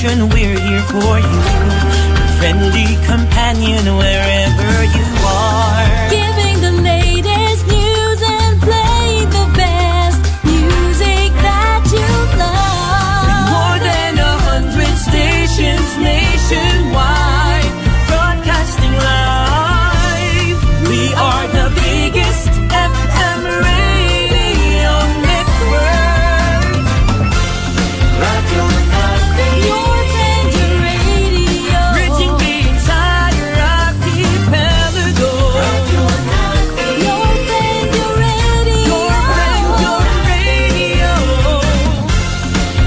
station, we're here for you. Friendly companion wherever you are. Giving the latest news and playing the best music that you love. With more than 100 stations nationwide, broadcasting live. We are the biggest FM radio network. Radio Natin. Your friendly radio. Reaching the entire archipelago. Radio Natin. Your friendly radio. Your radio.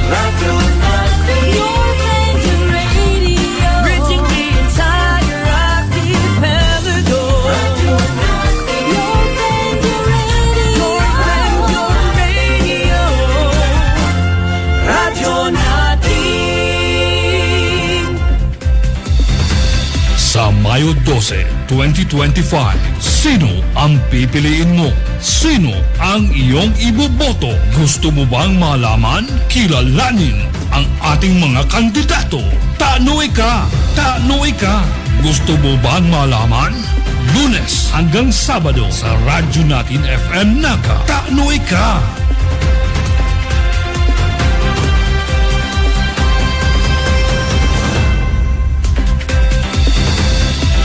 Radio Natin. Your friendly radio. Reaching the entire archipelago. Radio Natin. Your friendly radio. Your radio. Radio Natin. Sa Mayo 12, 2025, sino ang pipiliin mo? Sino ang iyong iboboto? Gusto mo bang malaman? Kilalanin ang ating mga kandidato. Tanoy ka! Tanoy ka! Gusto mo bang malaman? Lunes hanggang Sabado sa Radyo Natin FM Naga. Tanoy ka!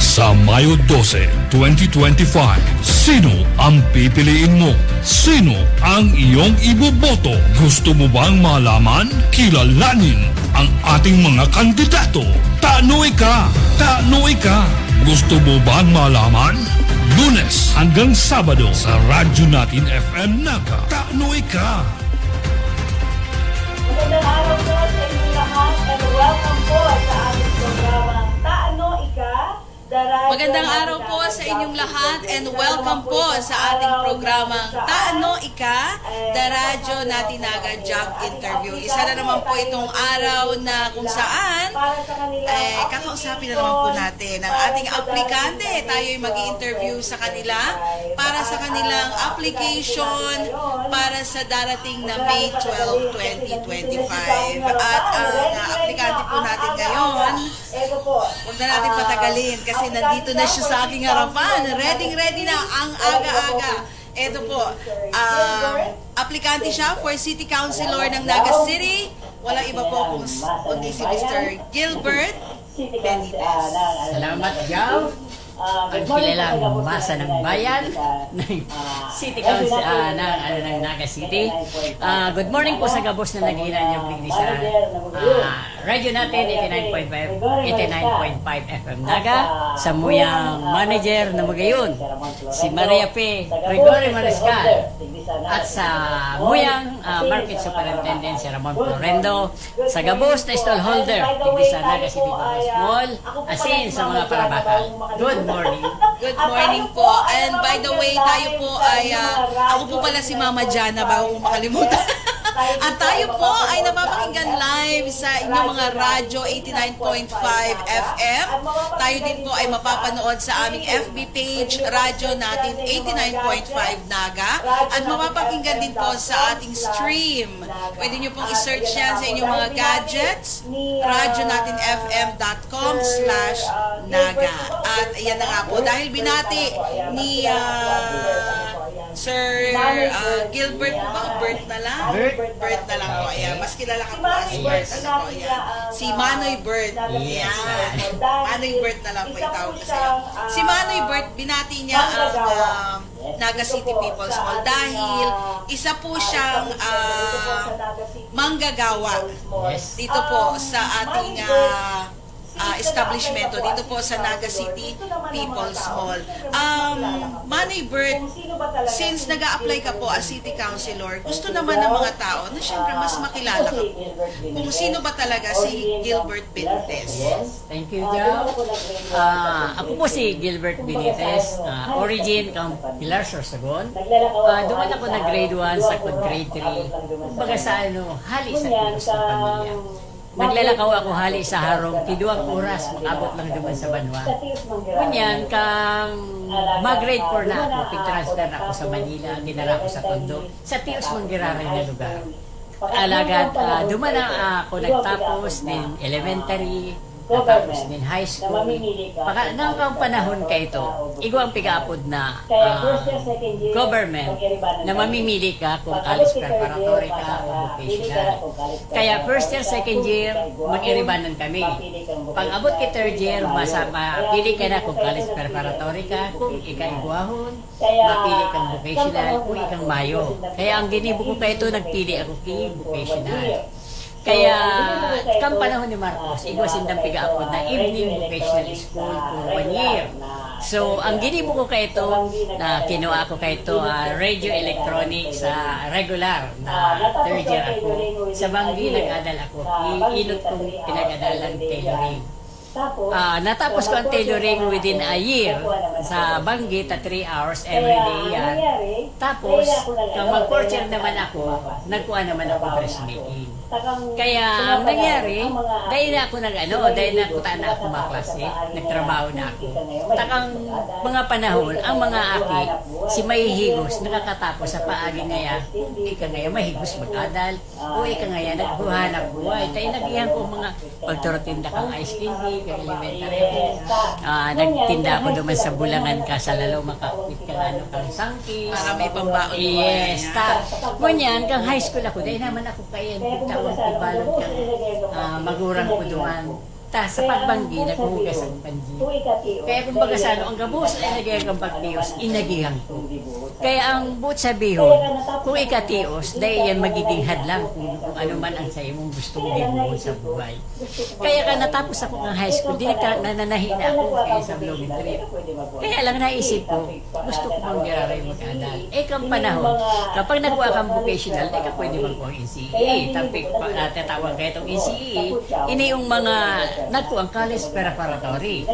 Sa Mayo 12, 2025, sino ang pipiliin mo? Sino ang iyong iboboto? Gusto mo bang malaman? Kilalanin ang ating mga kandidato. Tanoy ka! Tanoy ka! Gusto mo bang malaman? Lunes hanggang Sabado sa Radyo Natin FM Naga. Tanoy ka! Magandang araw po sa inyong lahat and welcome po sa ating programang Taano Ika? Magandang araw po sa inyong lahat and welcome po sa ating programang Taano Ika? The Radyo Natinaga Job Interview. Isa na naman po itong araw na kung saan kakausapin na naman po natin ang ating aplikante. Tayo'y mag-i-interview sa kanila para sa kanilang application para sa darating na May 12, 2025. At ang aplikante po natin ngayon, huwag na natin patagalin kasi nandito na siya sa aking harapan. Ready na ang aga-aga. Ito po, aplikante siya for City Councilor ng Naga City. Walang iba po kundi si Mr. Gilbert Benitez. Salamat, Jow. Ang kilalang masa ng bayan ng City Council ng Naga City. Good morning po sa gabos na nagilan niyong bigli sa radyo natin 89.5 FM Naga, sa muyang manager na magayon si Maria P. Gregory Mariscal, at sa muyang market superintendent si Ramon Florendo, sa gabos na stallholder bigli sa Naga City Public Mall, asin sa mga parabakal. Good morning. Good morning po. And by the way, tayo po ay, ako po pala si Mama Jana bago ko makalimutan. At tayo po ay napapakinggan live sa inyong mga radyo 89.5 FM. Tayo din po ay mapapanood sa aming FB page, radyo natin 89.5 Naga. At mapapakinggan din po sa ating stream. Pwede nyo pong i-search yan sa inyong mga gadgets, radyonatinfm.com/naga. At ayan na nga po, dahil binati ni Sir Gilbert, Bert na lang? Bert na lang po. Ayan. Mas kilala ka po as Bert. Ano po, ayan. Si Manoy Bert. Ayan. Manoy Bert na lang po itawag ko sa'yo. Si Manoy Bert, binati niya ang Naga City People's Mall dahil isa po siyang manggagawa dito po sa ating establishmento dito po sa Naga City People's Mall. Manny Bert, since nag-a-apply ka po as City Councilor, gusto naman ng mga tao na syempre mas makilala ka po kung sino ba talaga si Gilbert Benitez. Yes, thank you, Jow. Ako po si Gilbert Benitez, origin kang Pilar, Sorsogon. Doon ako na grade 1 sa grade 3. Kumbaga sa hali sa kilos ng pamilya. Naglalakaw ako hali sa harong, kiduang oras, makabot lang naman sa Banwa. Kunyan, kang mag-grade 4 na ako, pig-transfer na ako sa Manila, dinara ako sa Tondo, sa Tios Manggiraray na lugar. alagad, duman na ako nagtapos din elementary, tapos din high school. Paka nang panahon ka ito, igwa ang pigaapod na government na mamimili ka kung college preparatory ka o vocational. Kaya first year, second year, mag-iribanan kami. Pag abot ki third year, mapili ka na kung college preparatory ka, kung ika-igwahon, mapili kang vocational, kung ikang mayo. Kaya ang ginibo ko kayo ito, nagpili ako ki vocational. Kaya, kang panahon ni Marcos, igwasindang pigaapod na evening vocational school for 1 year. So, ang ginibo ko kayo ito, na kinuha ko kayo ito, radio electronics sa regular na third year ako. Sa Banggi, nag-adal ako. Inot kong pinag-adalan tailoring. Natapos ko ang tailoring within a year sa Banggi, 3 hours every day yan. Tapos, kung mag-4 year naman ako, nagkuha naman ako dressmaking. Kaya ang nangyari, dahil na ako dahil na na ako mga klase, nagtrabaho na ako. Takang mga panahon, ang mga aki, si Mahihigos, nakakatapos sa paagi ngaya, ika ngaya mahigos magkadal, o ika ngaya nagbuhanap buhay. Tayo nagihan ko mga pagturotinda kang ice candy, kang elementary. Nagtinda ako duman sa Bulangan ka, sa lalo makakit ka kang sangkis. Para may pambaon. Yes, ngunyan, kang high school ako, dahil naman ako kayan, ibalot ka, magurang ko duman. Sa pagbanggi, naghuhugas ang panji. Kaya kumbaga sa ang gabos ay nagayang ang pagtios, inagihan ko. Kaya ang buot sabihon, kung ikatios, dahil yan magiging hadlang kung ano man ang sa imong gustong gibuhon sa buhay. Kaya ka natapos ako ng high school, di nananahi na ako kaya sa vlogging trip. Kaya lang naisip ko, gusto ko bang giraray mag-adal. Kang panahon, kapag nakuha kang vocational, ka pwede magkuha ang NCEA. Tapos tatawag kayo itong NCEA, ini yung mga nagkuha ang college preparatory.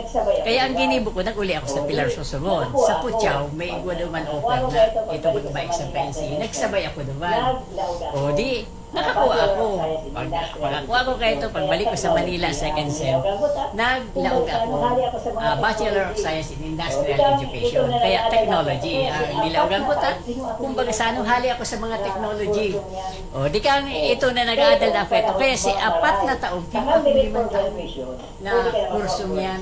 Kaya ang ginibo ko, nag-uli ako sa Pilar Susugon. Sa Puchaw, may igwa naman offer na ito mag-bike sa NCEA. Nagsabay ako naman. O di, nakakuha ako. Pagkakuha ko kayo ito, pagbalik ko sa Manila, second sem, naglaog ako. Bachelor of Science in Industrial Education. Kaya technology. Nilaogan ko ta. Kumbaga sa anong hali ako sa mga technology. O di kang ito na nag-aadal na ako ito. Kaya si 4 na taong, kaya 5 taon na kursong yan.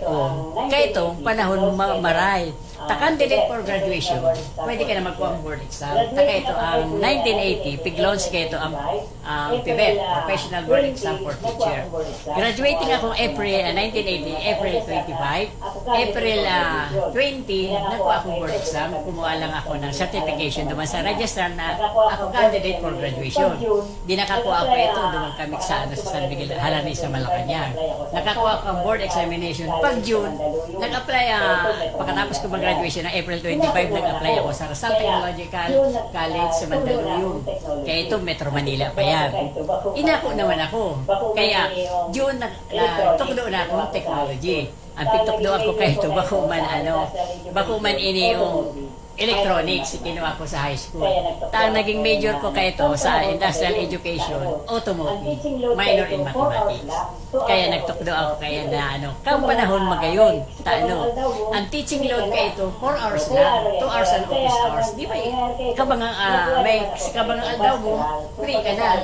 O, kaya ito, panahon maray. Candidate for graduation, pwede ka na magkuha ang board exam. Ito ang 1980, pig-launch kayo ito ang PBET, Professional Board Exam for Teacher. Graduating ako April 1980, April 25. April 20, nagkuha akong board exam. Kumuha lang ako ng certification duman sa registrar na ako candidate for graduation. Di nakakuha ako ito duman kami sa San Miguel Halani sa Malacanang. Nakakuha ako ang board examination. Pag June, nag-apply, pagkatapos ko mag-graduation ng April 25, nag-apply ako sa Rizal Technological College sa Mandaluyong. Kaya ito, Metro Manila pa yan. Inako naman ako. Kaya, June, tukdo na ako ng technology. Ang pitukdo ako kayo ito, bako man ini yung electronics, kinuha ko sa high school. Naging major ko kayo ito sa industrial education, automotive, minor in mathematics. Kaya nagtukdo ako kaya na kang panahon magayon. Ang teaching load kayo ito, 4 hours lang, 2 hours and office hours. Di ba may kabangang aldaw mo, free ka na.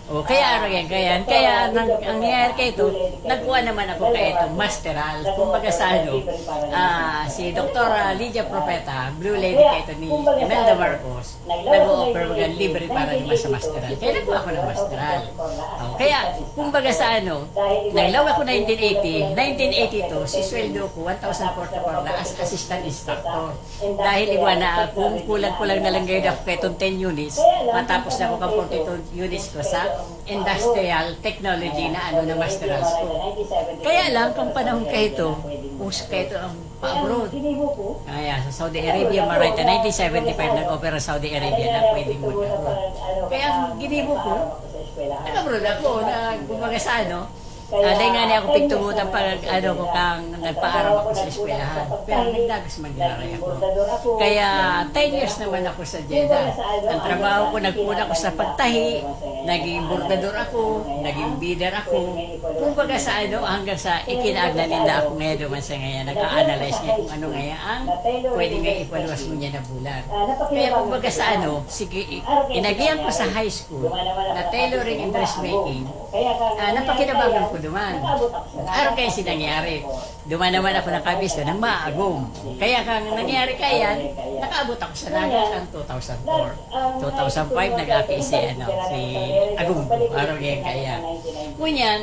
O, kaya kaya ang nangyayari kayo ito, nagkuha naman ako kayo ito, masteral. Kumbaga sa si Dr. Lydia Propeta, Blue Lady kayo ito ni Imelda Marcos, nag-o-offer mga libre para naman sa masteral. Kaya nagkuha ako ng masteral. Kaya, kumbaga sa naglaw ako 1980, 1982, si sweldo ko 1,044 na as assistant instructor. Dahil iba na, kung kulang-kulang na lang ngayon ako kayo itong 10 units, matapos na ako kang 42 units ko sa industrial technology na na masteral school. Kaya lang, kung panahon kayo ito, uso kayo ito ang pa-abroad. Kaya sa Saudi Arabia, Marita, 1975, nag-opera Saudi Arabia na pwedeng mag-abroad. Kaya ang ginibo ko, nag-abroad ako, kumbaga sa Dahil nga niya ako pigtungutan pag ano ko kang nagpaaral ako sa eskwelahan. Pero nagdagos maglaray ako. Kaya 10 years naman ako sa Jeddah. Ang trabaho ko, nagpuna ko sa pagtahi, naging bordador ako, naging bidder ako. Kumbaga sa ano, hanggang sa ikinagnalinda ako ngayon duman sa ngayon, nag-a-analyze niya kung ano ngayon ang pwede nga ipaluwas mo niya na bulan. Kaya kumbaga sa ano, sige, inagihan ko sa high school na tailoring and dressmaking, napakinabangan ko duman. Araw kayo sinangyari. Duman naman ako nakabisto ng maagong. Kaya kang nangyari kaya, nakaabot ako sa Naga ng 2004. 2005, nag-aki si Agong. Araw ngayon kaya. Ngunyan,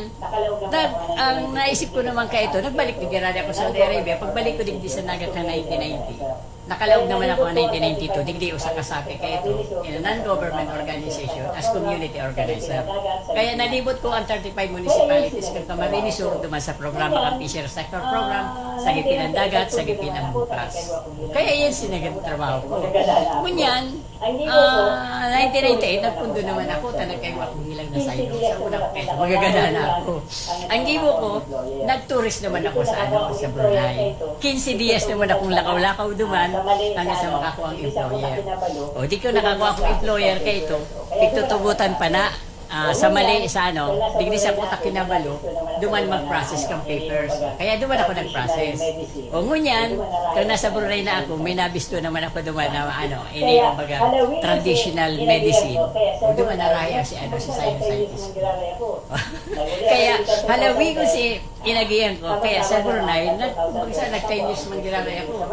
ang naisip ko naman kaya ito, nagbalik din ako sa Saudi Arabia. Pagbalik ko digdi sa Naga ka 1990. Nakalaog naman ako ng 1992, digdi usa kasapi kay ito in a non-government organization as community organizer. Kaya nalibot ko ang 35 municipalities kung Camarines Sur duman sa programa kang Fisher Sector Program, sa Gipin ng Dagat, sa Gipin ng Bukas. Kaya yan sinagang trabaho ko. Ngunyan, 1998, nagpundo naman ako, tanag kayo akong hilang na sayro. Sa una ko kayo, magagana na ako. Ang gibo ko, nag-tourist naman ako sa Brunei. 15 dias naman akong lakaw-lakaw duman, hanggang sa makakuha ang employer. O di ko nakakuha akong employer kay ito, pagtutugutan pa na sa mali sa digdi sa putak kinabalo, duman mag-process kang papers. Kaya duman ako nag-process. O ngunyan, kung nasa Brunei na ako, may nabisto naman ako duman na ini kumbaga traditional medicine. O duman naraya si scientist. Kaya halawi ko si inagiyan ko. Kaya sa Brunei, nag-10 years man giraray ako.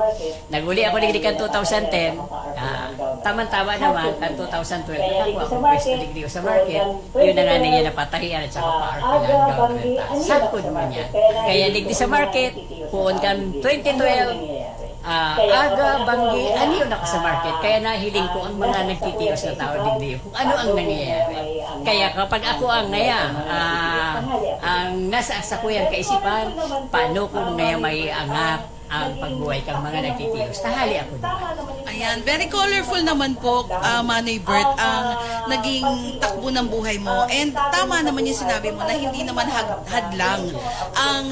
Naguli ako digdi kan 2010. Tama-tama naman, kan 2012, nakakuha ako pwesto digdi sa market. Yun na nga niya napatahian at saka pa-arkilan government. Sakod mo niya. Kaya digdi sa market, puon kan 2012, aga, banggi, ano yun ako sa market. Kaya nahiling ko ang mga nagtitios na tao digdi kung ano ang nangyayari. Kaya kapag ako ang ang nasa sa kuyang kaisipan, paano kung ngayon may angat ang pagbuhay kang mga nagtitios, tahali ako naman. Ayan, very colorful naman po, Manoy Bert, ang naging takbo ng buhay mo. And tama naman yung sinabi mo na hindi naman hadlang ang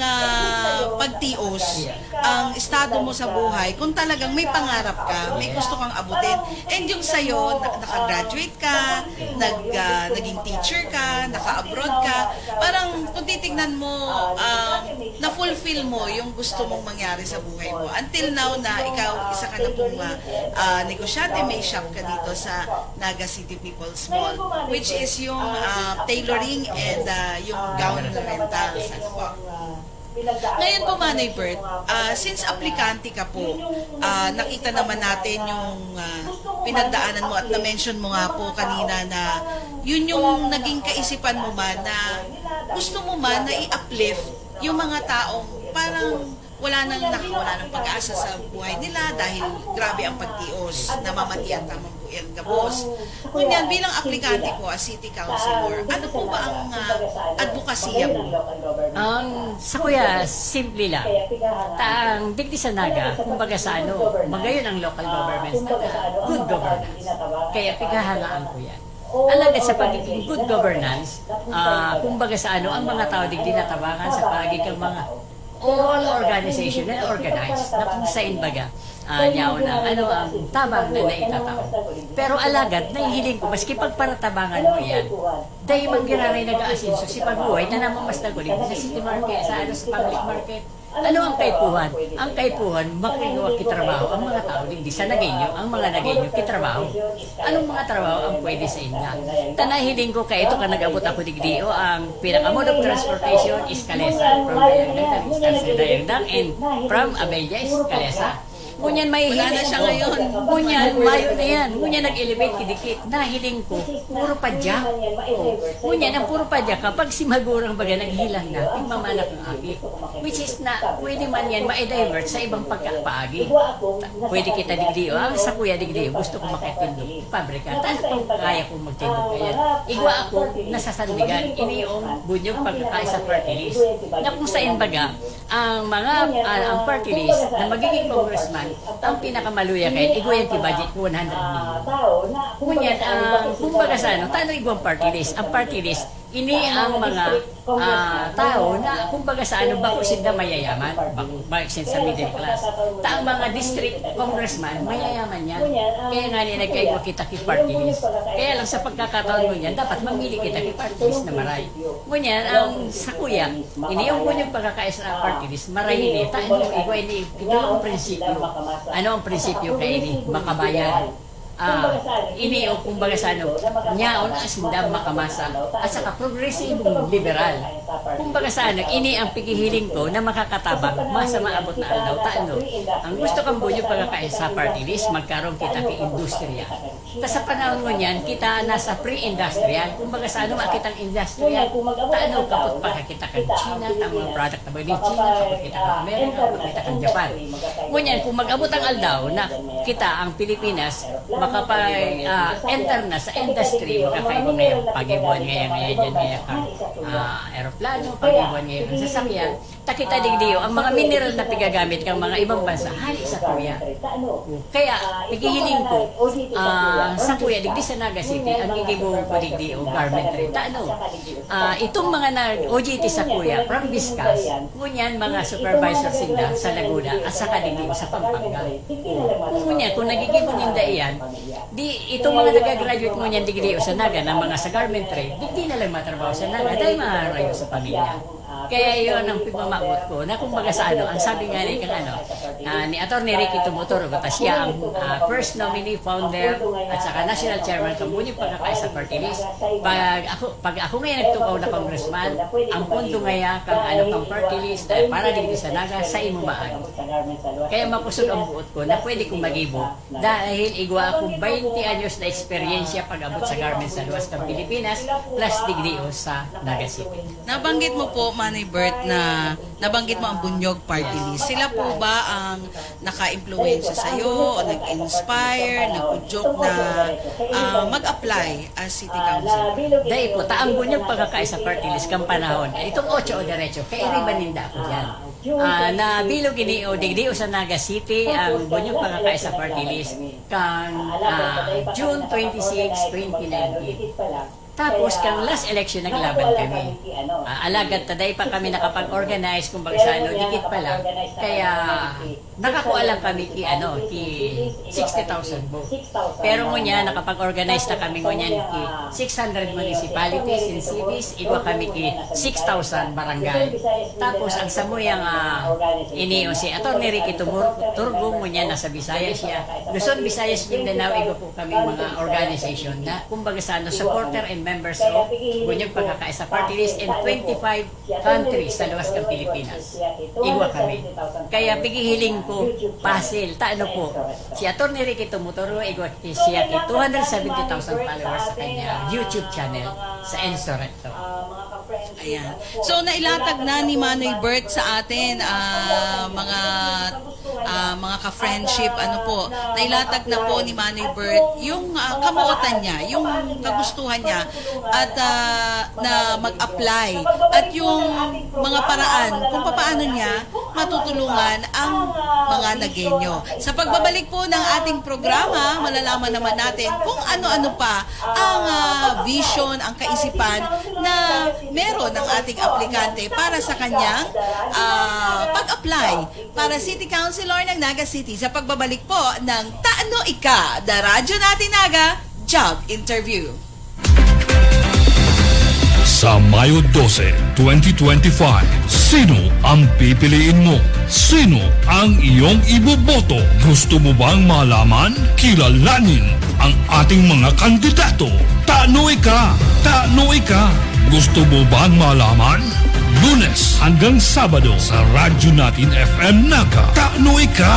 pagtios, ang estado mo sa buhay. Kung talagang may pangarap ka, may gusto kang abutin. And yung sa'yo, nakagraduate ka, naging teacher ka, naka-abroad ka, parang kung titignan mo, na-fulfill mo yung gusto mong mangyari sa buhay mo. Until now na ikaw, isa ka na pong negosyante, may shop ka dito sa Naga City People's Mall, which is yung tailoring and yung gown rentals. Ngayon po, Manoy Bert, since aplikante ka po, nakita naman natin yung pinagdaanan mo at na-mention mo nga po kanina na yun yung naging kaisipan mo man na gusto mo man na i-uplift yung mga taong parang wala nang pag-asa sa buhay nila dahil grabe ang pagtios, namamatian tamang buyan gabos. Ngunyan, bilang aplikante po as City Councilor, ano po ba ang advokasya mo? Sa kuya, simple lang. Taang digdi sa Naga, kumbaga sa magayon ang local governments na good governance. Kaya pigahalaan ko yan. Alagad sa pagiging good governance, kumbaga sa ang mga tao digdi natabangan sa pagiging mga all organization and organized na kung sa inbaga niyaw na ang tabang na naitatao. Pero alagad, nahihiling ko, maski pagparatabangan mo yan, dahil magiraray nag-aasinso si pagbuhay na naman mas naguling sa city market, sa public market. Ano ang kaipuhan? Ang kaipuhan, makigawa kitrabaho ang mga tao, hindi sa naginyo, ang mga naginyo kitrabaho. Anong mga trabaho ang pwede sa inyo? Tanahiling ko kaya ito ka nag-abot ako digdio, ang pinakamode of transportation is Calesa, from Dayagdang, and from Abella is Calesa. Ngunyan may Wala na siya ngayon. Ngunyan, mayo na yan. Ngunyan nag-elevate kidikit. Nahiling ko, puro padyak. Ngunyan, ang puro padyak, kapag si Magurang baga naghilang na, tigmamanak ang aki. Which is na, pwede man yan ma-divert sa ibang pagkapaagi. Pwede kita digdiyo. Sa kuya digdiyo, gusto ko makitindog. Pabrika. Taas kung kaya kong magtindog kaya. Igwa ako, nasasandigan. Iniong bunyog pagkakaisa party list. Na kung saan baga, ang party list na magiging congressman, ang pinakamaluya kayo, iguyan ti budget ko 100 million. Ngunyan, kumbaga sa tanong igwang party list. Ang party list, ini ang mga tao na kumbaga sa ano bako sila mayayaman, bako sa middle class. Ta ang mga district congressman mayayaman yan. Kaya nga ni nagkaigwa kita ki party list. Kaya lang sa pagkakataon mo yan, dapat mamili kita ki party list na maray. Ngunyan ang sa kuya, ini yung kunyang pagkakais na party list, maray ini. Ta ano igwa ini ito ang prinsipyo. Ano ang prinsipyo kay ini? Makabayan. Ini o kumbaga sa ano, nyaon asinda makamasa at saka progressive liberal. Kumbaga sa ano, ini ang pigihiling ko na makakatabang masa maabot na aldaw taano. Ang gusto kang bunyo pagkakain sa party list, magkaroon kita ki industriya. Tas sa panahon mo niyan, kita nasa pre-industrial. Kumbaga sa ano, makitang industrial. Taano kapot pagkakita kang China, ang mga product na ba ni China, kapot kita kang Amerika, kapot kita kang Japan. Ngunyan, kung mag-abot ang aldaw na kita ang Pilipinas, makapag-enter na sa industry, makakaiba ngayon, pag-ibuan ngayon dyan ngayon kang aeroplano, pag-ibuan ngayon kang sasakyan, takita digdiyo, ang mga mineral na pigagamit kang mga ibang bansa, hali sa kuya. Kaya, pigihiling ko, sa kuya, digdi sa Naga City, ang gigibuhong ko digdiyo, garment rin. Itong mga OJT sa kuya, from Viscas, ngunyan mga supervisor sila sa Laguna, at saka digdiyo sa Pampanga. Ngunyan, kung nagigibon ninda iyan, di itong mga nagagraduate mo niyan digdi sa Naga na mga sa garment trade, di na lang matrabaho sa Naga dahil maharayo sa pamilya. Kaya yun ang pagmamakot ko na kumbaga sa ano, ang sabi nga ni kang ano, ni Atty. Ricky Tumutoro, siya ang first nominee, founder, at saka national chairman ng Bunyo Pagkakaisa Party List. Pag ako ngayon nagtukaw na congressman, ang punto ngayon kang ano kang party list para digdi sa Naga sa imumaan. Kaya makusog ang buot ko na pwede kong magibo dahil igwa akong 20 anyos na eksperyensya pag-abot sa garment sa luwas ng Pilipinas plus digdi sa Naga City. Nabanggit mo po, Manay Bert, na nabanggit mo ang Bunyog Party List. Sila po ba ang naka-influensya sa'yo o nag-inspire, nag-joke na mag-apply as city council? Dahil po, taang Bunyog Pagkakaisa Party List kang panahon. Itong 8 o diretso, kaya ribaninda ako dyan. Na bilog ini o digdi sa Naga City ang Bunyog Pagkakaisa Party List kang June 26, 2019. Tapos, kang last election, naglaban kami. Alagad, taday pa kami nakapag-organize, kung baga sa ano, dikit pa lang. Kaya, nakakuha lang kami ki 60,000 votes. Pero ngunyan, nakapag-organize na kami ngunyan ki 600 municipalities and cities, igwa kami ki 6,000 barangay. Tapos, ang samuyang iniyo si Atty. Ricky Turgo, ngunyan, nasa Visayas siya. Luzon, Visayas, Mindanao, igwa po kami mga organization na, kung baga sa ano, supporter and members of Bunyog Pagkakaisa Party List in 25 countries sa luwas ng Pilipinas. Igwa kami. Kaya pigihiling ko, pasil, taano po, si Atty. Ricky Tumutoro, igwa siya 270,000 followers sa kanya YouTube channel sa Ensorecto. Ayan. So, nailatag na ni Manoy Bert sa atin mga ka-friendship, ano po, nailatag na po ni Manoy Bert yung kamuotan niya, yung kagustuhan niya at na mag-apply at yung mga paraan kung paano niya matutulungan ang mga Nagueño. Sa pagbabalik po ng ating programa, malalaman naman natin kung ano-ano pa ang vision, ang kaisipan na meron ng ating aplikante para sa kanyang pag-apply para City Councilor ng Naga City sa pagbabalik po ng Taano Ika, The Radyo Natin Naga Job Interview. Sa Mayo 12, 2025, sino ang pipiliin mo? Sino ang iyong iboboto? Gusto mo bang malaman? Kilalanin ang ating mga kandidato. Taano Ika! Taano Ika! Gusto mo bang malaman? Lunes hanggang Sabado sa Radyo Natin FM Naga. Taano Ika!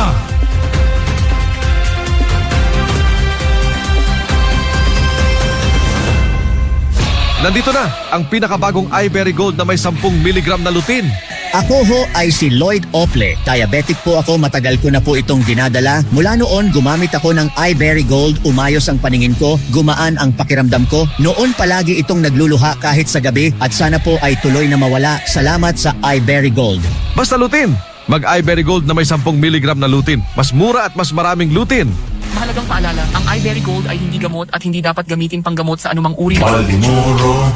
Nandito na ang pinakabagong iBerry Gold na may 10 mg na lutein. Ako ho ay si Lloyd Ople. Diabetic po ako, matagal ko na po itong dinadala. Mula noon, gumamit ako ng iBerry Gold, umayos ang paningin ko, gumaan ang pakiramdam ko. Noon palagi itong nagluluha kahit sa gabi at sana po ay tuloy na mawala. Salamat sa iBerry Gold. Basta lutein. Mag-iBerry Gold na may 10 mg na lutein. Mas mura at mas maraming lutein. Mahalagang paalala, ang iBerry Gold ay hindi gamot at hindi dapat gamitin panggamot sa anumang uri. Malimoro,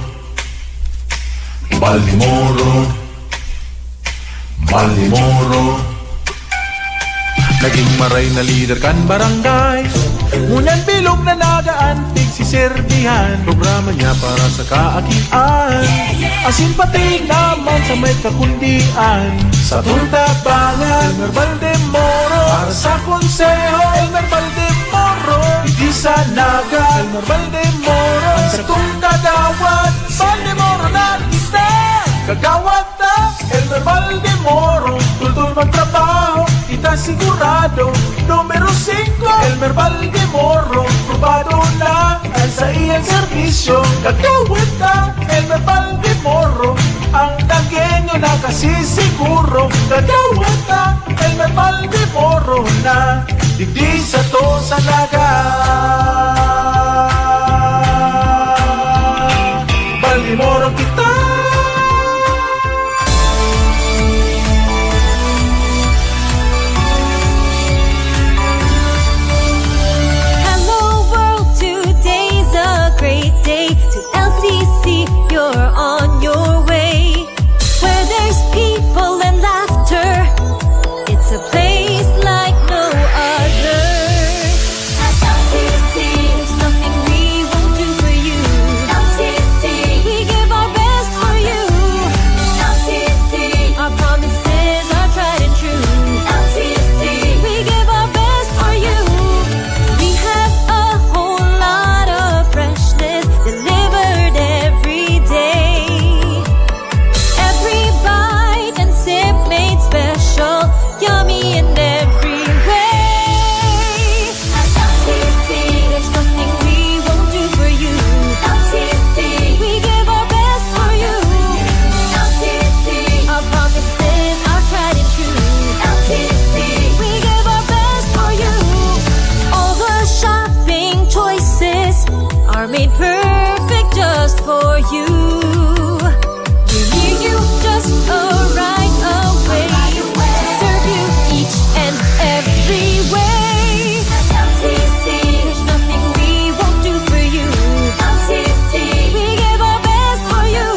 Malimoro, Malimoro. Naging maray na leader kan barangay, ngunyan bilog na nagaantig si Serbihan. Programa niya para sa kaakian, asin pati naman sa may kakundian. Sa Tultabangan, Elmer Valdemoro. Para sa konseho, Elmer Valdemoro. Hindi sa Naga, Elmer Valdemoro. Ang sa Tungkagawad, Valdemoro na kita. Kagawad na, Elmer Valdemoro. Tultul magtrabaho, kita sigurado. Numero 5, Elmer Valdemoro. Probado na ang sa iyang serbisyo. Kagawad na, Elmer Valdemoro. Ang tagenyo na kasisiguro. Kagawad na, Elmer Valdemoro na. Digdi sa to sa Naga. Valdemoro kita. Hello world, today's a great day. To LCC, you're on your way. Where there's people and laughter, it's a place like no other. At LCC, there's nothing we won't do for you. LCC, we give our best for you. LCC, our promises are tried and true. LCC, we give our best for you. We have a whole lot of freshness delivered every day. Every bite and sip made special, yummy in every way. At LCC, there's nothing we won't do for you. LCC, we give our best for you. LCC, our promises are tried and true. LCC, we give our best for you. All the shopping choices are made perfect just for you. We're near you, just a right away to serve you each and every way. At LCC, there's nothing we won't do for you. LCC, we give our best for you.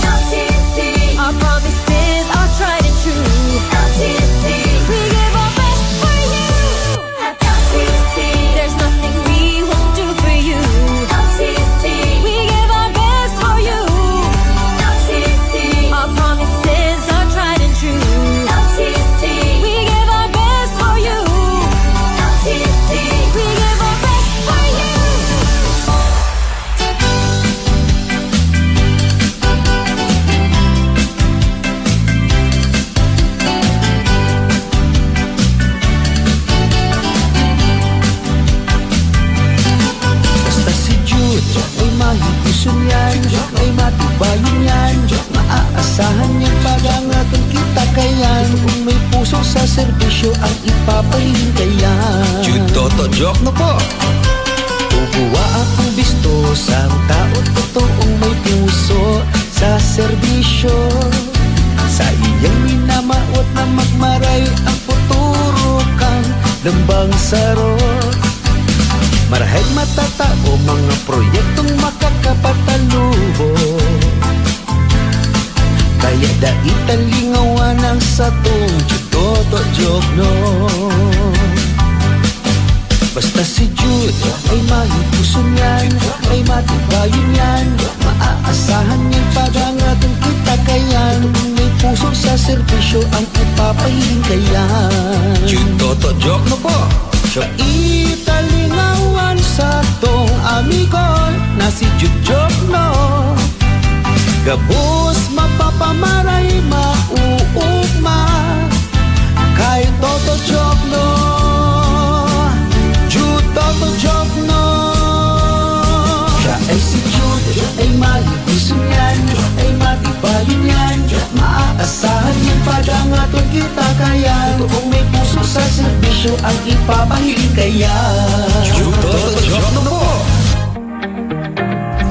LCC, our promises are tried and true. LCC, we give our best for you. At LCC, there's nothing we won't do for you. LCC, we give our best for you. LCC, our promises are tried and true. LCC, we give our best for you. LCC, we give our best for you. Basta si Jude ay mahipuson yan, ay matibayin yan, maaasahan niyang pagangatong kita kayan. Kung may puso sa serbisyo ang ipapahiling kayan. Jude Toto Joke no po. Tubuwa akong bisto sa tao totoong may puso sa serbisyo. Sa iyang minamaot na magmaray ang futuro kang lambang sarot. Marahil matatao mga proyektong makakapatalubo. Kaya daitan lingawan ang satong Toto Joke no. Basta si Jude ay mahipuson yan, ay matibayin yan, maaasahan niyang pagangatong kita kayan. May puso sa serbisyo ang ipapahiling kayan. Jude Toto Joke no po. So italingawan sa tong amigo na si Jude Joke no. Gabos mapapamaray mauugma kay Toto Joke no. Jude Toto Joke no. Siya ay si Jude ay malipuson yan, ay matibayin yan, maaasahan yung padangaton kita kayan. Toong may puso sa serbisyo ang ipapahiling kayan. Jude Toto Joke no po.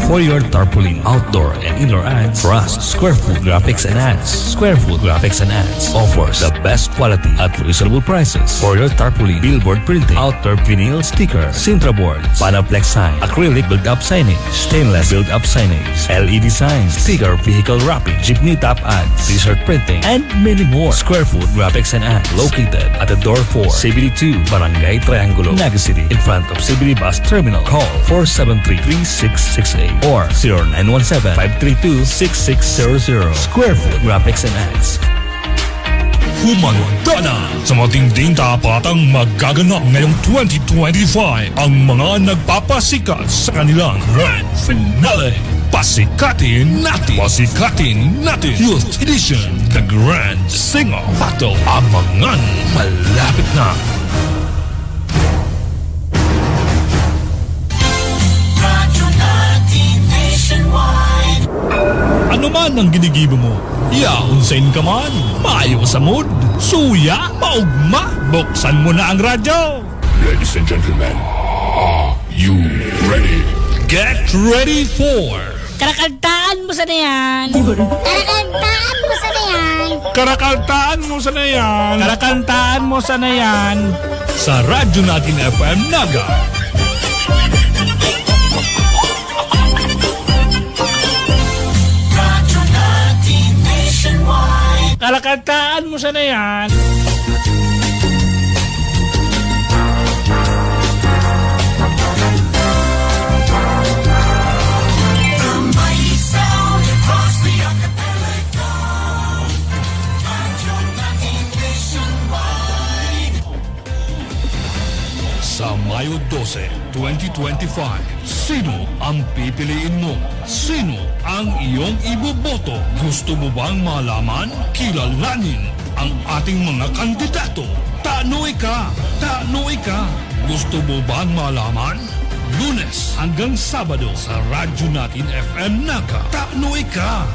for your tarpaulin, outdoor and indoor ads. Trust Square Food Graphics and Ads. Square Food Graphics and Ads offers the best quality at reasonable prices for your tarpaulin, billboard printing, outdoor vinyl sticker, Sintra boards, Panaplex sign, acrylic build-up signage, stainless build-up signage, LED signs, sticker, vehicle wrapping, jeepney top ads, t-shirt printing, and many more. Square Food Graphics and Ads located at the door 4, CBD 2, Barangay Triangulo, Naga City, in front of CBD Bus Terminal. Call 473-3668 or 0917-532-6600. Square Food Graphics and Ads. Humanda na sa matinding tapatang magaganap ngayong 2025 ang mga nagpapasikat sa kanilang grand finale. Pasikatin natin Youth Edition, The Grand Singer Battle. Abangan, malapit na. Ano man ang ginigibo mo, yaunsain ka man, maayo sa mood, suya, maugma, buksan mo na ang radyo. Ladies and gentlemen, are you ready? Get ready for Karakantaan mo sa na yan. Karakantaan mo sa yan. Karakantaan mo sa na yan. Karakantaan mo sa na yan. Sa radyo natin FM Naga. Karakantaan mo sa na yan. Sa Mayo 12, 2025, sino ang pipiliin mo? Sino ang iyong iboboto? Gusto mo bang malaman? Kilalanin ang ating mga kandidato. Tanoy ka! Tanoy ka! Gusto mo bang malaman? Lunes hanggang Sabado sa radyo natin FM Naga. Tanoy ka!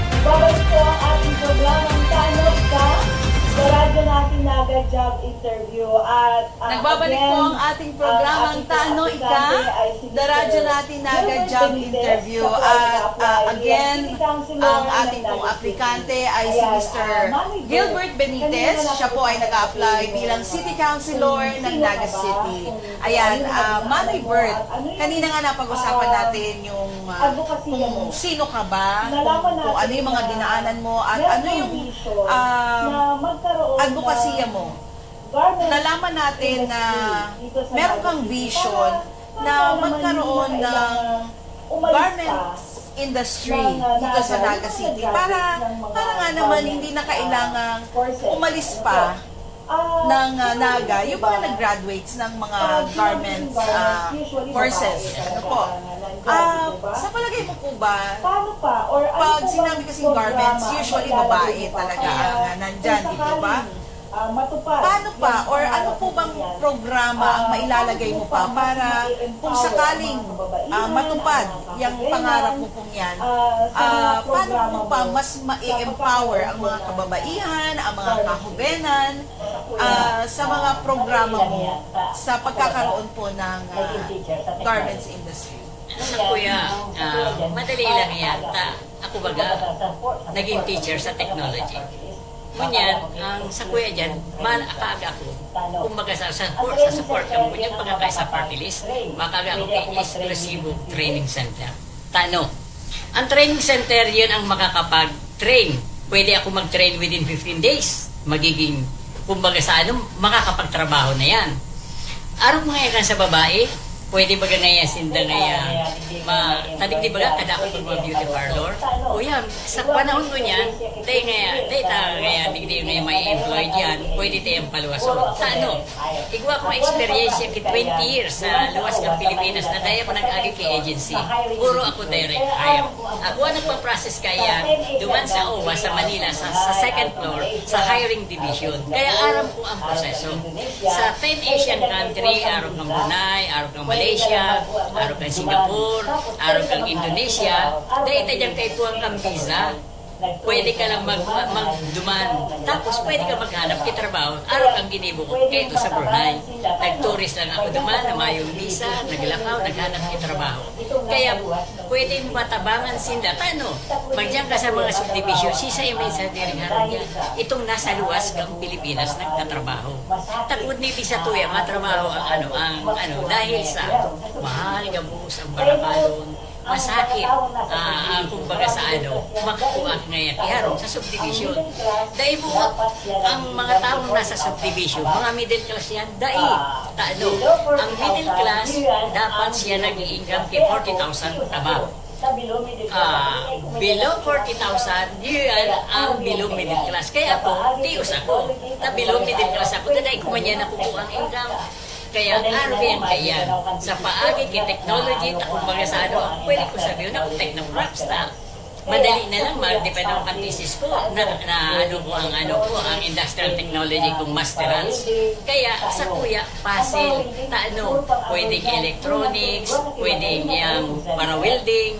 Babalik po ang ating programang Tanong Ka sa radyo natin Naga Job Interview. At Nagbabalik po ang ating programang Tano Ika, the radyo natin Naga Job Interview. At again, ang ating pong aplikante ay si Mr. Gilbert Benitez. Siya po ay nag-apply bilang City Councilor ng Naga City. Ayan, Manay Bert, kanina nga napag-usapan natin yung kung sino ka ba, kung ano yung mga dinaanan mo, at ano yung advokasya mo. Nalaman natin na meron kang vision na magkaroon ng garments industry dito sa Naga City para nga naman hindi na kailangang umalis pa ng Naga yung mga nag-graduates ng mga garments courses. Ano po? Sa palagay mo po ba, pag sinabi kasing garments, usually babae talaga ang nandyan, di ba? Paano pa, or ano po bang programa ang mailalagay mo pa para kung sakaling matupad yung pangarap mo pong yan, paano mo pa mas ma-empower ang mga kababaihan, ang mga kahubenan sa mga programa mo sa pagkakaroon po ng garments industry? Kuya, madali lang yan. Ako baga, naging teacher sa technology. Ngunyan, ang sa kuya dyan, makaaga ako. Kumbaga sa support ang kunyang pagkakay sa party list, makaaga ako kay Exclusive Training Center. Tano, ang training center yun ang makakapag-train. Pwede ako mag-train within 15 days. Magiging, kumbaga sa ano, makakapagtrabaho na yan. Araw mga yan sa babae, pwede ba ganaya sinda ngaya tadig di ba kada ako mga beauty parlor o yan sa panahon ko niyan day ngaya digdi ngaya may employed yan pwede tayong paluwaso sa ano igwa ko experience kit 20 years sa luwas ng Pilipinas na daya ko nag-agi kay agency puro ako direct hire ako ang nagpa-process kaya duman sa OWA sa Manila sa second floor sa hiring division kaya aram ko ang proseso sa 10 Asian country araw ng Brunei araw ng Malaysia, araw kang Singapore, araw kang Indonesia, dahil tadyang kay tuwang kang visa. pwede ka lang magduman. Tapos pwede ka maghanap ng trabaho. Araw kang ginibukot kayo sa Brunei. Nag-tourist lang ako duman, na mayong visa, naglakaw, naghanap ng trabaho. Kaya pwede mo matabangan sinda. Tano, magdiyan ka sa mga subdivision, sisay may sa diring-harap niya. Itong nasa luwas ng Pilipinas nagtatrabaho. Takot ni sa tuya, matrabaho ang dahil sa mahal ka buhos ang barakalon, masakit, kumbaga sa makukuha ngayon iharong sa subdivision. Dahil po, ang mga taong nasa subdivision, mga middle class yan, ang middle class, dapat siya nag-i-income kay 40,000 tama. Below 40,000, yun ang below middle class. Kaya ako, tiyos ako, na below middle class ako, dahil kumanya na kukuha ang income. Kaya RBN kaya sa paagi kay technology, kumbaga sa pwede ko sabihin na kung technocraps na madali na lang, mag-depend ang thesis ko na ang industrial technology kong masterals. Kaya sa kuya, puzzle, pwedeng electronics, pwedeng yung para-welding,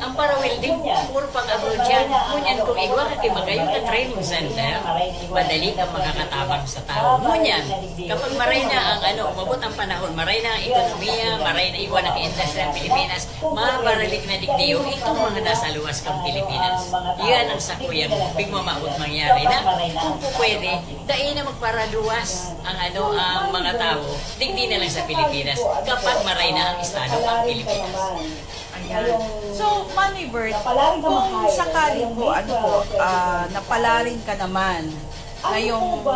ang para-welding, puro pag-abroad yan. Ngunyan kung igwa ka magayon ka training center, madali ka makakatabang sa tao. Ngunyan, kapag maray na ang umabot ang panahon, maray na ang ekonomiya, maray na igwa na ka-industrial Pilipinas, mabaralik na digdiyo, itong mga nasa luwas kang Pilipinas. Yan ang sakuyang bigmamahot mangyari na kung pwede, dahil na magparaluwas ang mga tao, digdi na lang sa Pilipinas kapag maray na ang estado ang Pilipinas. Ayan. So, Manny Bert, kung sakali po, napalarin ka naman ngayong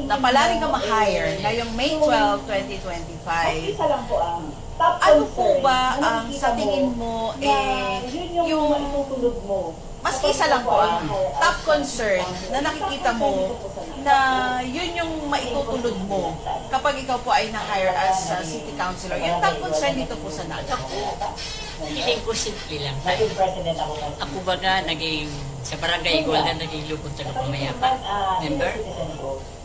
napalarin ka ma-hire ngayong May 12, 2025. Ano po ba ang sa tingin mo yung maski isa lang po ang top concern na nakikita mo na yun yung maitutulod mo kapag ikaw po ay na-hire as city councilor? Yung top concern dito po sa Naga. Hiling ko simple lang. Ako baga naging sa Barangay Golden, naging lupon sa Lupamayapa. Member?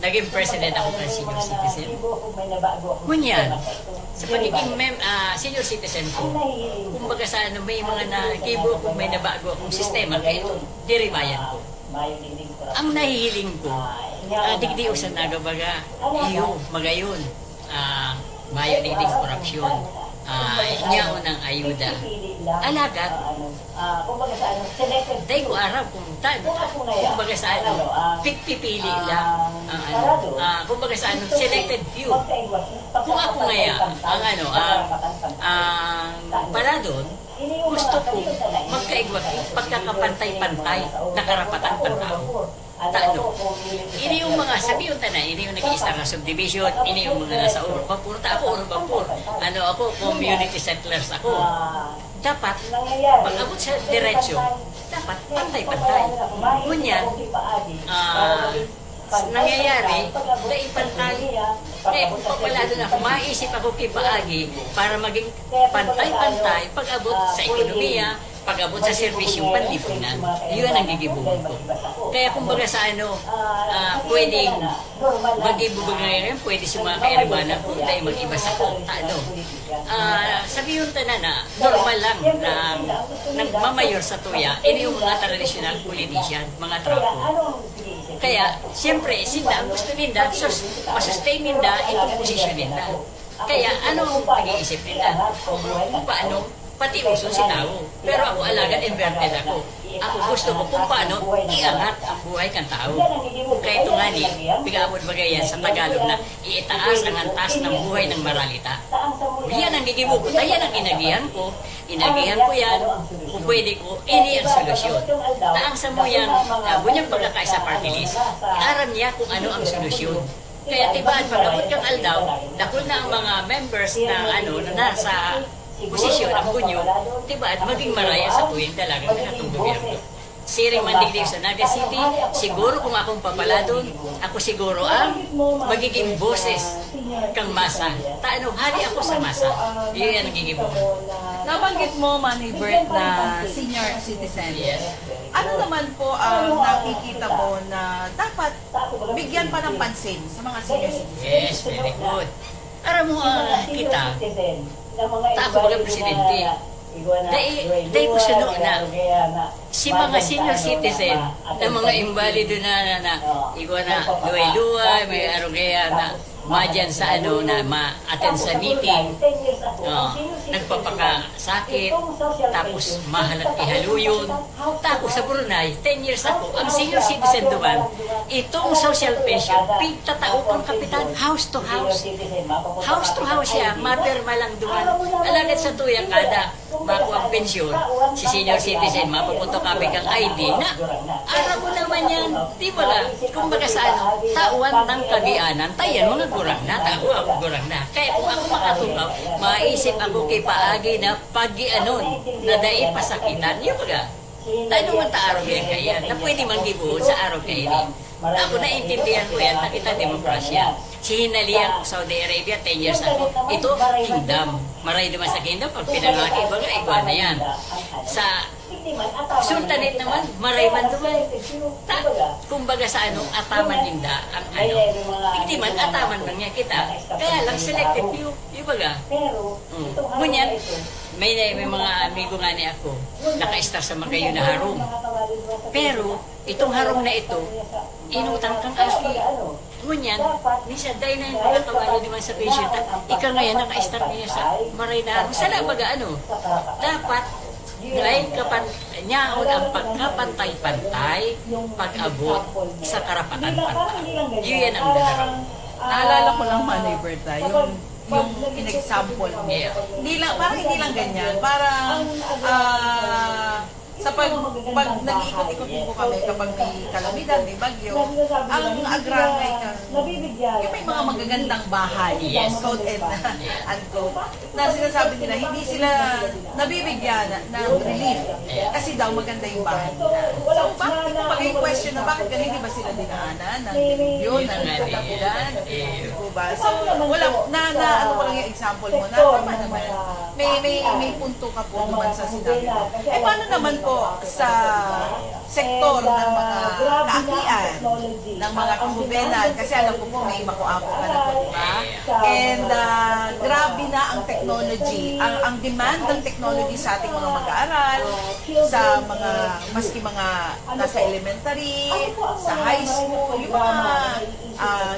Naging president ako ng senior citizen. Ngunyan, sa pagiging senior citizen ko, kumbaga sa may mga nakibo kung may nabago akong sistema, kaya ito, diribayan ko. Ang nahihiling ko, digdi o sa Nagabaga, iyo, magayon, mayo digdi korupsyon, niya unang ayuda. Alagat, dahil ko araw kung kumbaga sa pipili lang kumbaga sa selected few. Kung ako ngaya ang paladon, gusto ko magkaigwat pagkakapantay-pantay na karapatan pantao. Ini yung mga sabihin na ini yung nag-iista nga subdivision, ini yung mga nasa Urbampur. Ako Urbampur, ako community settlers ako. Dapat pag-abot sa diretsyo, dapat pantay-pantay. Ngunyan, nangyayari na ipantay. Kung papalado na ako, maisip ako kipaagi para maging pantay-pantay pag-abot sa ekonomiya, pag-abot sa serbisyong panlipunan. Yun ang gigibungan ko. Kaya kumbaga sa pwedeng magibubag ngayon, pwede sa mga kairbanan ko dahil mag-iba sa sabihin na normal lang na nagmamayor sa tuya, ini yung mga traditional politician, mga trapo. Kaya, siyempre, sinda, gusto ninda, masustain ninda itong posisyon ninda. Kaya, ano ang pag-iisip ninda? Kung paano, pati uso si tao. Pero ako alagad, inverted ako. Ako gusto ko kung paano iangat ang buhay ng tao. Kaya ito nga ni, bigabot bagay yan sa Tagalog na iitaas ang antas ng buhay ng maralita. Yan ang gigibuko. Yan ang inagihan ko. Inagihan ko yan. Kung pwede ko, ini ang solusyon. Taang sa mo yan, bunyang pagkakaisa party list, iaram niya kung ano ang solusyon. Kaya tibaan, pag-abot kang aldaw, dakol na ang mga members na na nasa posisyon ang bunyo, diba, at maging maraya sa tuwing talaga na itong gobyerno. Siring mandigdig sa Naga City, siguro kung akong papaladon, ako siguro ang magiging boses kang masa. Hali ako sa masa. Yun ang nagiging buhay. Nabanggit mo, Manny Bert, na senior citizen. Yes. Ano naman po ang nakikita mo na dapat bigyan pa ng pansin sa mga senior citizens? Yes, very good. Aram mo kita, ako baga presidente, Dahil ko suno na si mga senior citizen na mga invalido na igwa na luway-luway, may araw kaya na madyan sa na ma-attend sa meeting, nagpapakasakit, tapos mahalat ihaluyon. Tapos sa Brunei, 10 years ako, ang senior citizen doon, itong social pension, pagtatao kang kapitan, house to house. House to house siya, mapirma lang doon. Alagad sa tuyang kada, makuha ang pensyon, si senior citizen, mapapunto kami kang ID na, araw mo naman yan, di ba ka? Kung baga sa tauan ng kagianan, tayan mga gurang na, tao ako gurang na. Kaya kung ako makatukaw, maisip ako kay paagi na pag-ianon, na dai pasakitan, yun baga. Tayo naman ta-araw yan kaya, na pwede manggibuhon sa araw kayo ni. Ako naintindihan ko yan, nakita demokrasya. Si hinalihan ko Saudi Arabia, 10 years ako. Ito, kingdom. Maray naman sa kingdom, pag pinalaki, baga, igwa na yan. Sa sultanate naman, maray man naman. Kumbaga sa ataman ninda, ang hindi man, ataman lang niya kita. Kaya lang, selected few, yung baga. Ngunyan, may mga amigo nga ni ako, naka-star sa magayon na harong. Pero, itong harong na ito, inutang kang aki. Ngunyan, nisa day na yung pinakawalo naman sa pension, ika ngayon naka-start niya sa maray na harong. Sana baga dapat, dahil nyaon ang pagkapantay-pantay, pag-abot sa karapatan-pantay. Yun yan ang darang. Naalala ko lang, Manay Berta, yung in-example mo. Yeah. Parang hindi lang ganyan. Parang sa pag nag-iikot-ikot po kami kapag may kalamidad, may bagyo, ang agrangay kang yung may mga magagandang bahay, Yes. quote and unquote, na sinasabi nila, hindi sila nabibigyan ng relief kasi daw maganda yung bahay nila. So, bakit pag yung question na bakit ganun, hindi ba sila dinaanan ng religion, ng kalamidad? Diba? So, wala, ano ko lang yung example mo na, tama naman, may punto ka po naman sa sinabi mo. Paano naman po sa sektor ng mga kaakian, ng mga kambubenan, kasi alam ko po may makuapo ka na po, diba? And grabe na ang technology, ang demand ng technology sa ating mga mag-aaral, sa mga, maski mga nasa elementary, sa high school, yung mga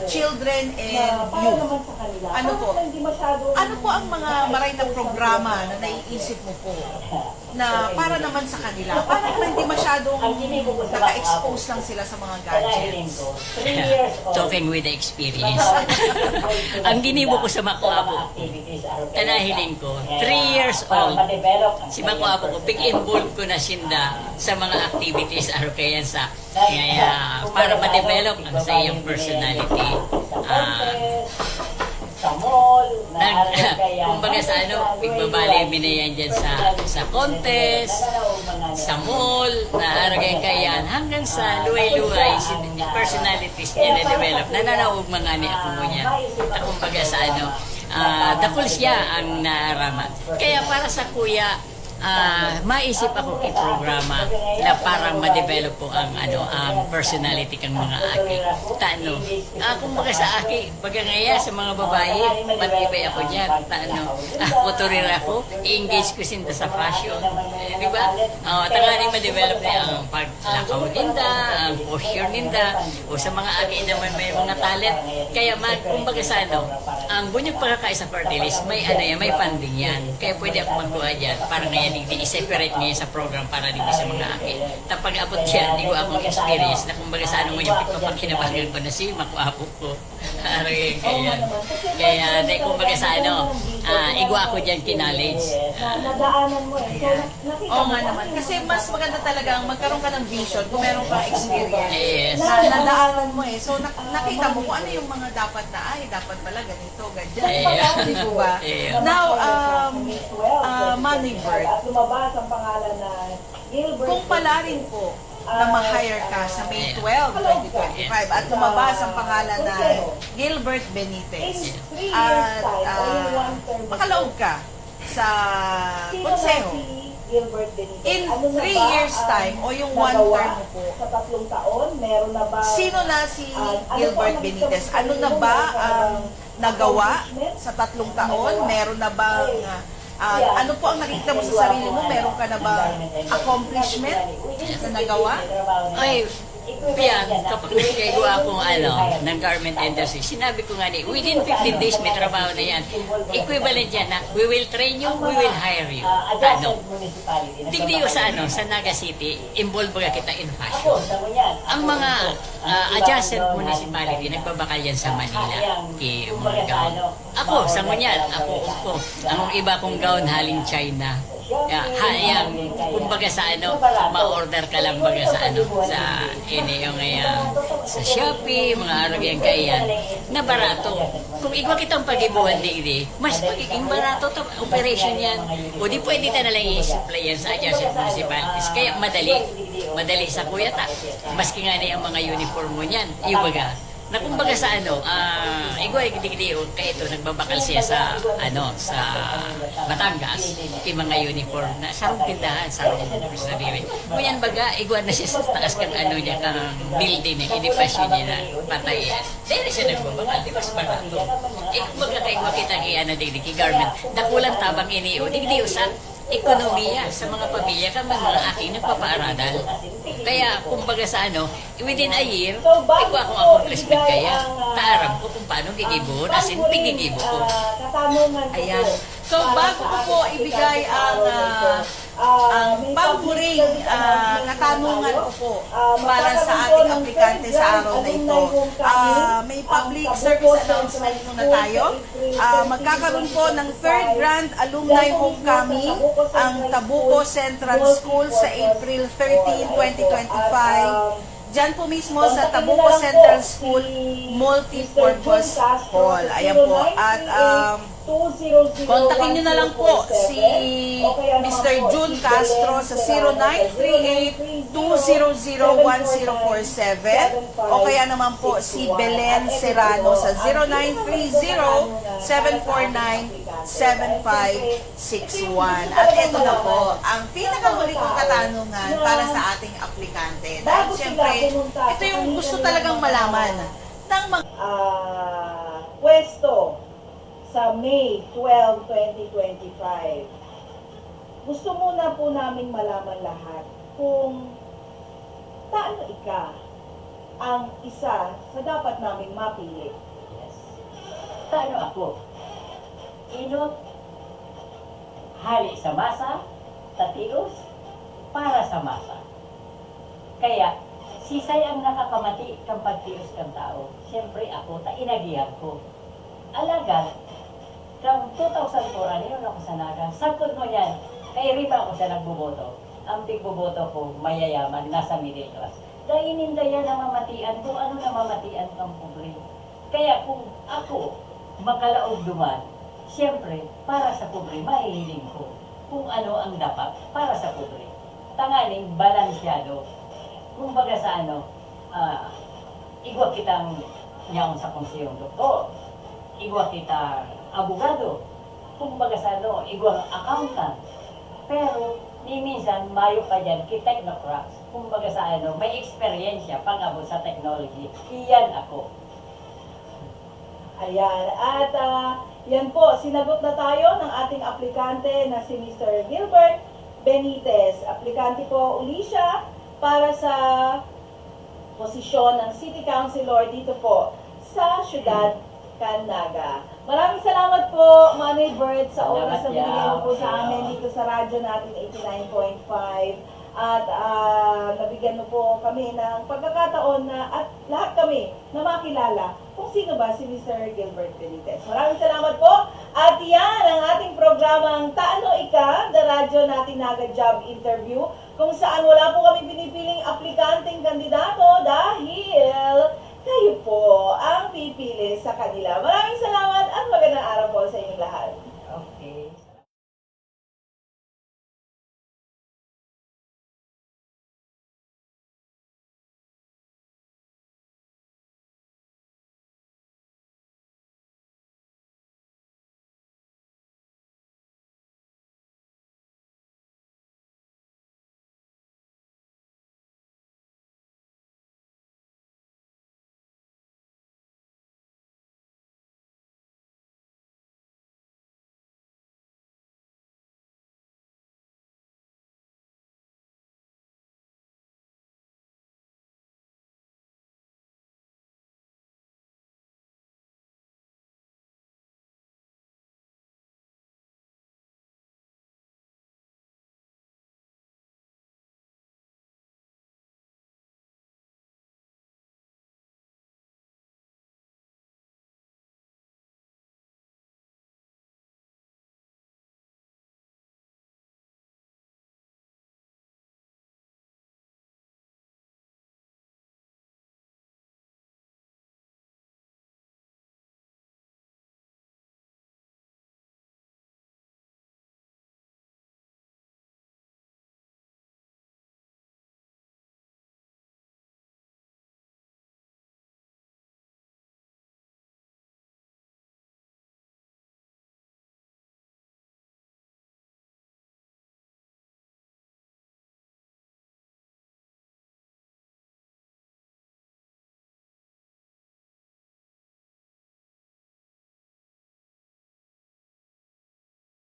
children and youth. Ano po ang mga maray na programa na naiisip mo po na para naman sa kanila, para naman hindi masyadong naka-expose lang sila sa mga gadgets. Talking with the experience. Ang ginibo ko sa Makuapo, tanahiling ko, 3 years old, si Makuapo ko, pig-involve ko na sinda sa mga activities kaya sa para ma-develop ang sa iyong personality. Kumbaga sa pigbabali binayan dyan sa contest, sa mall, naaragay kayan, hanggang sa luway-luway, personalities niya na-develop. Nananaog mga ni ako mo niya. Kumbaga sa dakol siya ang naaraman. Kaya para sa kuya, maisip ako i-programa na para ma-develop po ang personality kang mga aki. Kung baga sa aki, baga ngaya sa mga babae, matibay ako dyan. Motorir ako, i-engage ko sinta sa fashion. Di ba? Tangaling ma-develop niya ang paglakaw ninda, ang posture ninda, o sa mga aki naman may mga talent. Kaya kung baga sa ang bunyag pagkakaisa party list, may funding yan. Kaya pwede ako magkuha dyan para ngayon i-separate niya sa program para din sa mga aki. Tapos pag-abot siya, hindi ko akong experience na kumbaga sa mo yung pagkinabagan ko na si Makuapo ko. Kaya kumbaga sa igwa ako dyan kinallege. Oo nga naman. Kasi mas maganda talagang magkaroon ka ng vision kung meron kang experience. Yes. Nadaanan mo So nakita mo kung ano yung mga dapat na, dapat pala ganito, ganyan. Di ba? Now, Manay Bert, kung pala rin po na ma-hire ka sa May 12, 2025 at lumabas ang pangalan na Gilbert Benitez at makalaog ka sa konseho in 3 years time o yung 1 term mo po, sino na si Gilbert Benitez? Ano na ba ang nagawa sa 3 taon? Meron na bang Ano po ang nakikita mo sa sarili mo? Meron ka na ba accomplishment na nagawa? Ay, yan, kapag nagkagawa akong ng garment industry, sinabi ko nga within 15 days may trabaho na yan. Equivalent yan na, we will train you, we will hire you. Tigdi ko sa Naga City, involve ba kita in fashion. Ang mga adjacent municipality, nagbabakal yan sa Manila. Mga gown. Ako, sa Ngunyan, ang iba kong gown haling China. Kumbaga sa ma-order ka lang baga sa sa Shopee, mga aragyan kayan, na barato. Kung igwa kitang pag-ibuhan di, mas magiging barato to operation yan. O di pwede na lang i-supply yan sa adjacent municipalities. Kaya madali sa kuyata. Maski nga na yung mga uniform mo niyan, iwaga. Na kumbaga sa igwa kaya ito nagbabakal siya sa Batangas, yung mga uniform na sarong tindahan, sarong sarili. Kunyan baga, igwa na siya sa taas kang niya, kang building niya, inipasyon niya na patayan. Dahil siya nagbabakal, di mas barato. Kumbaga kaigwa kita garment, dakulang tabang iniyo, sa ekonomiya sa mga pamilya kang mga aking nagpapaaralan. Kaya, kumbaga sa within a year, ikaw akong accomplishment kaya, taaram ko kung paano gigibo, asin pigigibo ko. Ayan. So, bago ko po ibigay ang pampuring katanungan ko po para sa ating aplikante sa araw na ito. May public service announcement muna tayo. Magkakaroon po ng 3rd Grand Alumni Homecoming ang Tabuco Central School sa April 13, 2025. Diyan po mismo sa Tabuco Central School Multipurpose Hall. Ayan po. At kontakin nyo na lang po si Mr. June Castro sa 0938-200-1047 o kaya naman po si Belen Serrano sa 0930-749-7561. At ito na po ang pinakahuli kong katanungan para sa ating aplikante. Dahil siyempre, ito yung gusto talagang malaman ng mga pwesto sa May 12, 2025. Gusto muna po naming malaman lahat kung paano ang isa sa dapat naming mapili. Paano ako? Inot, hali sa masa, tatios, para sa masa. Kaya, sisay ang nakakamati kang pagtios kang tao. Siyempre ako, inagihan ko. Alaga, kang 2004, yun ako sa Naga. Sakot mo yan, kay riba ako sa nagboboto. Ang tigboboto ko, mayayaman, nasa middle class. Dahil nindayan na mamatian kung ano na mamatian kang pobre. Kaya kung ako, makalaog duman, siyempre, para sa pobre, mahihiling ko kung ano ang dapat para sa pobre. Tanganing balansyado. Kung baga sa igwa kitang nyaon sa konseyong doktor, igwa kita abogado, kung baga sa igwa accountant. Pero, minsan, mayo pa dyan, ki-technocrats, kung baga sa may experiensya pang-abot sa technology. Iyan ako. Ayan. At yan po, sinagot na tayo ng ating aplikante na si Mr. Gilbert Benitez. Aplikante po uli siya para sa posisyon ng City Councilor dito po sa Syudad Canaga. Maraming salamat po, Manny Bird, sa oras na binigay mo po sa amin dito sa radyo natin 89.5. At nabigyan mo po kami ng pagkakataon na at lahat kami na makilala kung sino ba si Mr. Gilbert Benitez. Maraming salamat po. At yan ang ating programang Taano Ika, the radyo natin Naga Job Interview, kung saan wala po kami pinipiling aplikanteng kandidato dahil kayo po ang pipili sa kanila. Maraming salamat at magandang araw po sa inyong lahat. Okay.